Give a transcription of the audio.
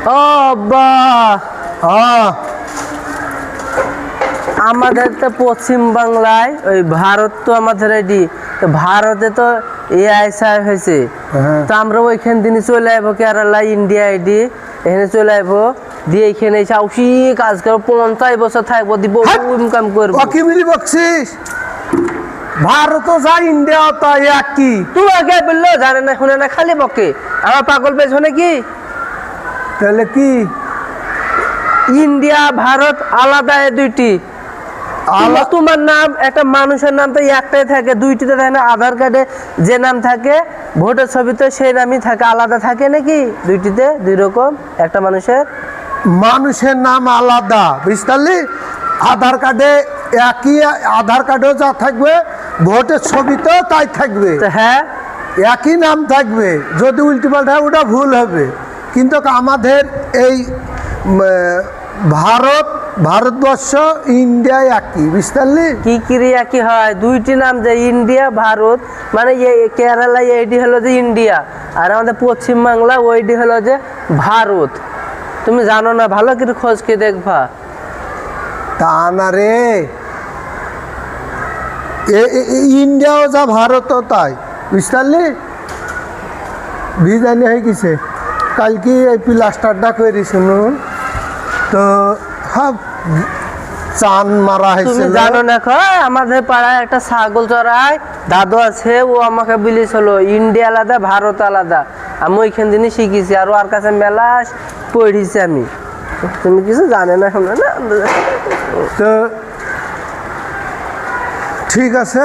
ও আব্বা, আমাদের তো পশ্চিম বাংলায় ওই ভারত তো আমাদের এটি, তো ভারতে তো এআইএসআই হয়েছে, তো আমরা ওইখান দিনে চলে আসবো কেরালা ইন্ডিয়া আইডি, এখানে চলে আসবো দিয়ে এখানে এসে অবশ্যই কাজ করবো, 50 বছর থাকবো, দিব ইনকাম করবো। কি মিলি বকছিস? ভারত যা ইন্ডিয়া তা একই। তোমাকে বললো জানে না শুনে না খালি বকে, আমার পাগল পেছনে কি? তাহলে কি ইন্ডিয়া ভারত আলাদা, এই দুইটি। তোমার নাম একটা মানুষের নাম তো একটাই থাকে, দুইটিতে থাকে না। আধার কার্ডে যে নাম থাকে, ভোটের ছবিতে সেই নামই থাকে, আলাদা থাকে নাকি? দুইটিতে দুই রকম, একটা মানুষের নাম আলাদা, বুঝতে পারলি? আধার কার্ডে একই, আধার কার্ডেও যা থাকবে ভোটের ছবিতেও তাই থাকবে। হ্যাঁ, একই নাম থাকবে, যদি উল্টি পাল্টা ওটা ভুল হবে। কিন্তু আমাদের এই ভারতবর্ষ ইন্ডিয়া একই, বুঝতে পারলি? কি ক্রিয়া কি হয়? দুইটি নাম যে ইন্ডিয়া ভারত, মানে কেরালা এইটি হলো যে ইন্ডিয়া, আর আমাদের পশ্চিমবাংলা ওইটি হলো যে ভারত। তুমি জানো না? ভালো করে খোঁজ কে দেখবা। তা না রে, ইন্ডিয়াও যা ভারতও তাই, বুঝতে পারলি? বিজানি হয়ে গেছে কালকে এই প্লাস্টারটা করে শুনুন তো, হ্যাঁ চান মারা হয়েছে। তুমি জানো না, আমাদের পাড়ায় একটা ছাগল চড়ায় দাদু আছে, ও আমাকে বলেছিল ইন্ডিয়া আলাদা ভারত আলাদা। আমি ওইখান দিনই শিখেছি, আর ওর কাছে মেলা পড়েছি আমি। তুমি কিছু জানে না শুনে না। তো ঠিক আছে।